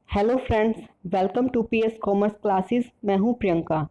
Hello friends, welcome to PS commerce classes. मैं हूं Priyanka.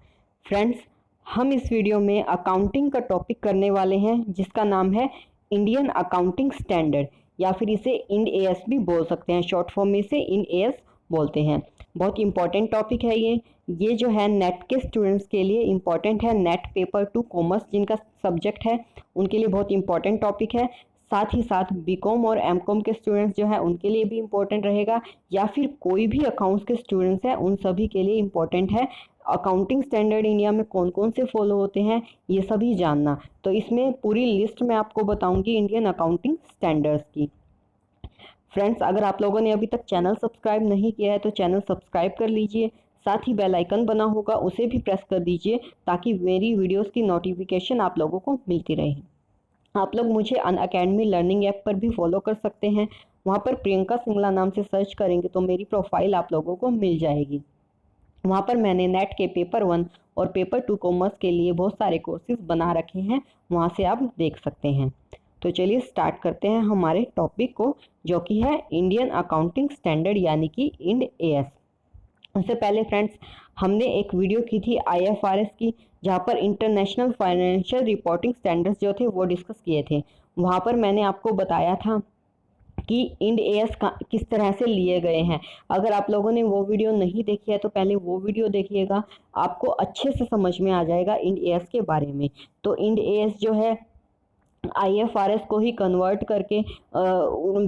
Friends, हम इस वीडियो में अकाउंटिंग का टॉपिक करने वाले हैं जिसका नाम है इंडियन अकाउंटिंग स्टैंडर्ड, या फिर इसे इंड एएस भी बोल सकते हैं। शॉर्ट फॉर्म में इसे इंड एएस बोलते हैं। बहुत इंपॉर्टेंट टॉपिक है ये जो है नेट के स्टूडेंट्स के लिए इम्पॉर्टेंट है। नेट पेपर 2 कॉमर्स जिनका सब्जेक्ट है उनके लिए बहुत इंपॉर्टेंट टॉपिक है। साथ ही साथ बीकॉम और एमकॉम के स्टूडेंट्स जो है उनके लिए भी इम्पोर्टेंट रहेगा, या फिर कोई भी अकाउंट्स के स्टूडेंट्स हैं उन सभी के लिए इम्पोर्टेंट है। अकाउंटिंग स्टैंडर्ड इंडिया में कौन कौन से फॉलो होते हैं ये सभी जानना। तो इसमें पूरी लिस्ट मैं आपको बताऊंगी इंडियन अकाउंटिंग स्टैंडर्ड्स की। फ्रेंड्स, अगर आप लोगों ने अभी तक चैनल सब्सक्राइब नहीं किया है तो चैनल सब्सक्राइब कर लीजिए। साथ ही बेल आइकन बना होगा उसे भी प्रेस कर दीजिए ताकि मेरी वीडियोस की नोटिफिकेशन आप लोगों को मिलती रहे। आप लोग मुझे अनअकैडमी लर्निंग ऐप पर भी फॉलो कर सकते हैं। वहाँ पर प्रियंका सिंगला नाम से सर्च करेंगे तो मेरी प्रोफाइल आप लोगों को मिल जाएगी। वहाँ पर मैंने नेट के पेपर 1 और पेपर 2 कॉमर्स के लिए बहुत सारे कोर्सेज बना रखे हैं, वहाँ से आप देख सकते हैं। तो चलिए स्टार्ट करते हैं हमारे टॉपिक को, जो कि है इंडियन अकाउंटिंग स्टैंडर्ड यानी कि इंड एएस। उससे पहले फ्रेंड्स, हमने एक वीडियो की थी आईएफआरएस की, जहाँ पर इंटरनेशनल फाइनेंशियल रिपोर्टिंग स्टैंडर्ड्स जो थे वो डिस्कस किए थे। वहाँ पर मैंने आपको बताया था कि इंड एएस किस तरह से लिए गए हैं। अगर आप लोगों ने वो वीडियो नहीं देखी है तो पहले वो वीडियो देखिएगा, आपको अच्छे से समझ में आ जाएगा इंड एएस के बारे में। तो इंड एएस जो है आईएफआरएस को ही कन्वर्ट करके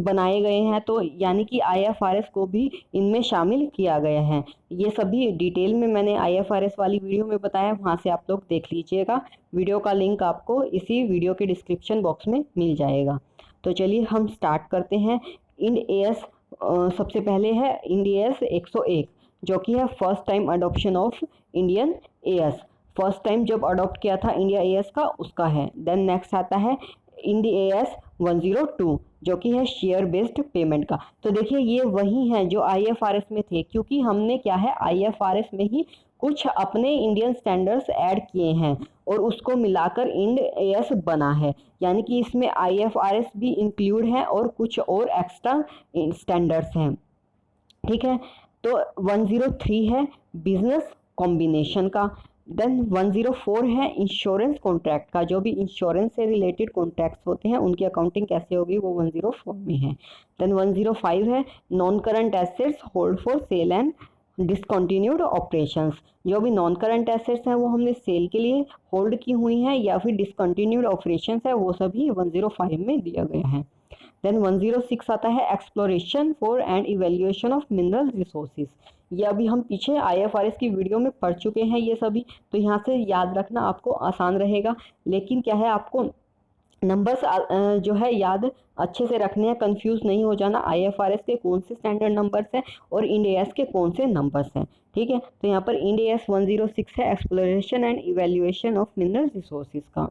बनाए गए हैं, तो यानी कि आईएफआरएस को भी इनमें शामिल किया गया है। ये सभी डिटेल में मैंने आईएफआरएस वाली वीडियो में बताया, वहाँ से आप लोग देख लीजिएगा। वीडियो का लिंक आपको इसी वीडियो के डिस्क्रिप्शन बॉक्स में मिल जाएगा। तो चलिए हम स्टार्ट करते हैं। इंड एएस सबसे पहले है इंड एएस 101, जो कि है first time adoption of Indian as. First time जब अडॉप्ट किया था इंडिया एएस का, उसका है। देन नेक्स्ट आता है इंडिया एएस 102, जो कि है शेयर बेस्ड पेमेंट का। तो देखिए ये वही है जो आईएफआरएस में थे, क्योंकि हमने क्या है आईएफआरएस में ही कुछ अपने इंडियन स्टैंडर्ड्स ऐड किए हैं और उसको मिलाकर इंड एएस बना है। यानी कि इसमें आईएफआरएस भी इंक्लूड है और कुछ और एक्स्ट्रा स्टैंडर्ड्स हैं। ठीक है, तो 103 है बिजनेस कॉम्बिनेशन का। देन 104 है इंश्योरेंस कॉन्ट्रैक्ट का। जो भी इंश्योरेंस से रिलेटेड कॉन्ट्रैक्ट्स होते हैं उनकी अकाउंटिंग कैसे होगी वो 104 में है। देन 105 है non current assets hold for sale and discontinued operations. जो भी नॉन करंट एसेट्स हैं वो हमने सेल के लिए होल्ड की हुई हैं या फिर डिसकंटिन्यूड ऑपरेशंस है, वो सभी 105 में दिया गया है। देन 106 आता है exploration for and evaluation of mineral resources. ये अभी हम पीछे आईएफआरएस की वीडियो में पढ़ चुके हैं ये सभी, तो यहाँ से याद रखना आपको आसान रहेगा। लेकिन क्या है, आपको नंबर्स जो है याद अच्छे से रखने हैं, कंफ्यूज नहीं हो जाना आईएफआरएस के कौन से स्टैंडर्ड नंबर्स हैं और इंड एएस के कौन से नंबर्स हैं। ठीक है, तो यहाँ पर इंड एएस 106 है exploration and evaluation of mineral resources का।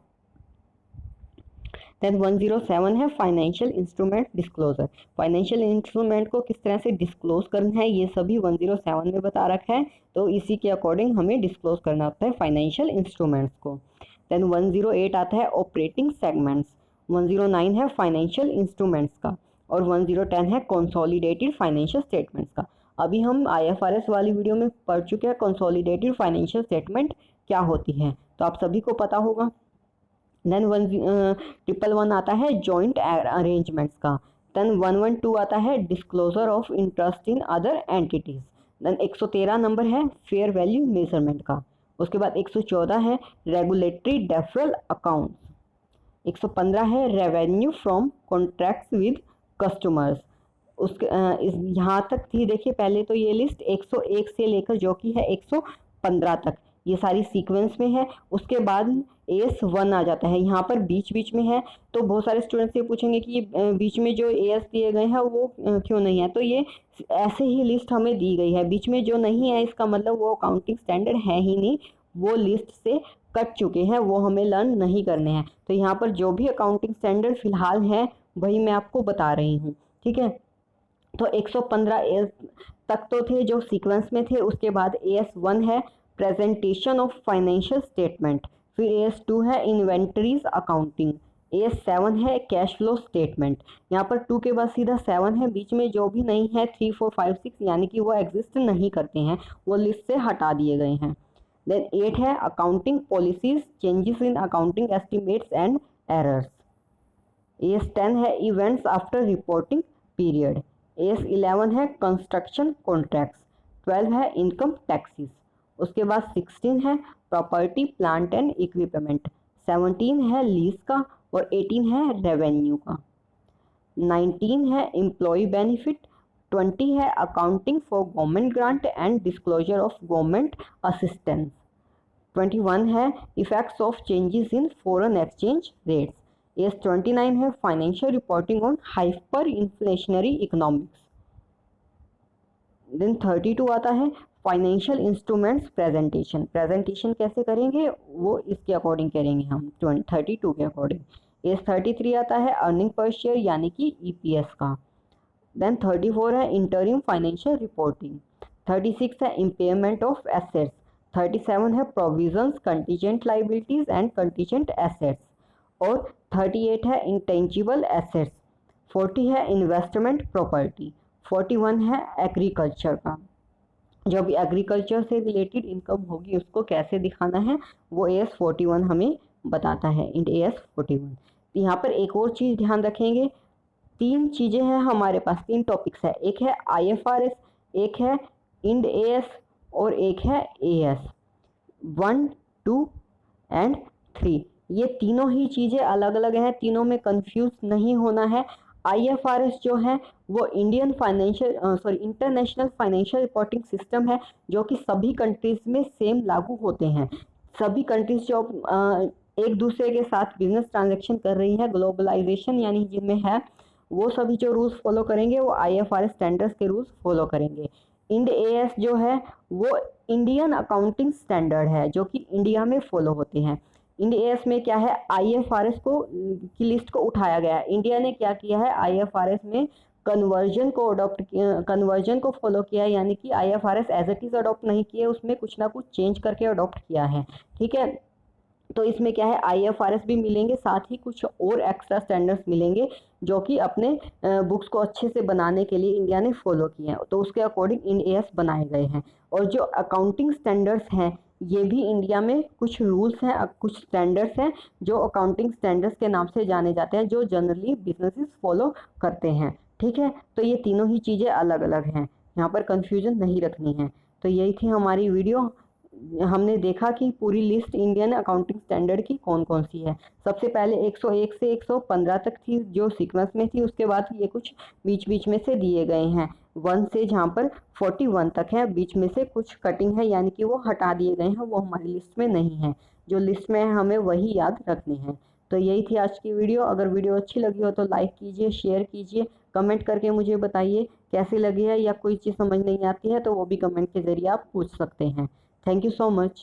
देन 107 है financial instrument disclosure. Financial instrument को किस तरह से डिस्क्लोज करना है ये सभी 107 में बता रखा है, तो इसी के अकॉर्डिंग हमें डिस्क्लोज करना होता है फाइनेंशियल इंस्ट्रूमेंट्स को। देन 108 आता है ऑपरेटिंग सेगमेंट्स। 109 है फाइनेंशियल इंस्ट्रूमेंट्स का और 1010 है कंसोलिडेटेड फाइनेंशियल स्टेटमेंट्स का। अभी हम आईएफआरएस वाली वीडियो में पढ़ चुके हैं कंसोलिडेटेड फाइनेंशियल स्टेटमेंट क्या होती है, तो आप सभी को पता होगा। देन 111 आता है जॉइंट अरेंजमेंट्स का। देन 112 आता है disclosure of interest in other entities. Then 113 number है फेयर वैल्यू मेजरमेंट का। उसके बाद 114 है रेगुलेटरी डेफरल अकाउंट्स। 115 है revenue from contracts with customers. उसके यहाँ तक थी, देखिए पहले तो ये लिस्ट 101 से लेकर जो कि है 115 तक ये सारी सीक्वेंस में है। उसके बाद एएस 1 आ जाता है, यहाँ पर बीच बीच में है। तो बहुत सारे स्टूडेंट्स ये पूछेंगे कि ये बीच में जो एएस दिए गए हैं वो क्यों नहीं है, तो ये ऐसे ही लिस्ट हमें दी गई है। बीच में जो नहीं है इसका मतलब वो अकाउंटिंग स्टैंडर्ड है ही नहीं, वो लिस्ट से कट चुके हैं, वो हमें लर्न नहीं करने हैं। तो यहाँ पर जो भी अकाउंटिंग स्टैंडर्ड फिलहाल है वही मैं आपको बता रही हूँ। ठीक है, तो 115 एएस तक तो थे जो सीक्वेंस में थे। उसके बाद एएस 1 है प्रेजेंटेशन ऑफ फाइनेंशियल स्टेटमेंट, फिर एएस 2 है इन्वेंटरीज अकाउंटिंग, A7 है कैश फ्लो स्टेटमेंट। यहाँ पर 2 के बाद सीधा 7 है, बीच में जो भी नहीं है 3, 4, 5, 6 यानी कि वो एग्जिस्ट नहीं करते हैं, वो लिस्ट से हटा दिए गए हैं। देन 8 है accounting policies, changes in accounting estimates and errors. AS10 है events after reporting period. AS11 है कंस्ट्रक्शन कॉन्ट्रैक्ट्स। 12 है इनकम टैक्सेस। उसके बाद 16 है प्रॉपर्टी प्लांट एंड इक्विपमेंट। 17 है लीज का और 18 है रेवेन्यू का। 19 है एम्प्लॉय बेनिफिट। 20 है accounting for government grant and disclosure of government assistance. 21 है effects of changes in foreign exchange rates. AS29 है financial reporting on hyper inflationary economics. Then 32 आता है फाइनेंशियल इंस्ट्रूमेंट्स प्रेजेंटेशन। प्रेजेंटेशन कैसे करेंगे वो इसके अकॉर्डिंग करेंगे हम 32 के अकॉर्डिंग। AS33 आता है अर्निंग पर शेयर यानी कि EPS का। देन 34 है इंटरिम फाइनेंशियल रिपोर्टिंग। 36 है इम्पेयरमेंट ऑफ एसेट्स। 37 है provisions contingent liabilities and contingent assets. और 38 है इंटेंजिबल एसेट्स। 40 है इन्वेस्टमेंट प्रॉपर्टी। 41 है एग्रीकल्चर का, जो भी एग्रीकल्चर से रिलेटेड इनकम होगी उसको कैसे दिखाना है वो AS41 हमें बताता है इन AS41। यहाँ पर एक और चीज़ ध्यान रखेंगे, 3 चीज़ें हैं हमारे पास, 3 टॉपिक्स है, एक है IFRS, एक है इंड AS और एक है AS 1, 2 एंड 3। ये तीनों ही चीज़ें अलग अलग हैं, तीनों में कंफ्यूज नहीं होना है। IFRS जो है वो इंटरनेशनल फाइनेंशियल रिपोर्टिंग सिस्टम है, जो कि सभी कंट्रीज़ में सेम लागू होते हैं। सभी कंट्रीज़ जो एक दूसरे के साथ बिजनेस ट्रांजैक्शन कर रही है, ग्लोबलाइजेशन यानी जिनमें है, वो सभी जो रूल्स फॉलो करेंगे वो IFRS स्टैंडर्ड्स के रूल्स फॉलो करेंगे। इंड AS जो है वो इंडियन अकाउंटिंग स्टैंडर्ड है जो कि इंडिया में फॉलो होते हैं। इंड AS में क्या है, IFRS को की लिस्ट को उठाया गया है। इंडिया ने क्या किया है, IFRS में कन्वर्जन को फॉलो किया है, यानी कि IFRS as it is adopt नहीं किया, उसमें कुछ ना कुछ चेंज करके अडॉप्ट किया है। ठीक है, तो इसमें क्या है, IFRS भी मिलेंगे, साथ ही कुछ और एक्स्ट्रा स्टैंडर्ड्स मिलेंगे जो कि अपने बुक्स को अच्छे से बनाने के लिए इंडिया ने फॉलो किए हैं, तो उसके अकॉर्डिंग इंड AS बनाए गए हैं। और जो अकाउंटिंग स्टैंडर्ड्स हैं ये भी इंडिया में कुछ रूल्स हैं, कुछ स्टैंडर्ड्स हैं जो अकाउंटिंग स्टैंडर्ड्स के नाम से जाने जाते हैं, जो जनरली बिजनेसेस फॉलो करते हैं। ठीक है, तो ये तीनों ही चीज़ें अलग अलग हैं, यहाँ पर कन्फ्यूजन नहीं रखनी है। तो यही थी हमारी वीडियो, हमने देखा कि पूरी लिस्ट इंडियन अकाउंटिंग स्टैंडर्ड की कौन कौन सी है। सबसे पहले 101 से 115 तक थी जो सीक्वेंस में थी, उसके बाद ये कुछ बीच बीच में से दिए गए हैं, 1 से जहाँ पर 41 तक है, बीच में से कुछ कटिंग है यानी कि वो हटा दिए गए हैं, वो हमारी लिस्ट में नहीं है। जो लिस्ट में है हमें वही याद रखने हैं। तो यही थी आज की वीडियो। अगर वीडियो अच्छी लगी हो तो लाइक कीजिए, शेयर कीजिए, कमेंट करके मुझे बताइए कैसी लगी है, या कोई चीज़ समझ नहीं आती है तो वो भी कमेंट के ज़रिए आप पूछ सकते हैं। Thank you so much.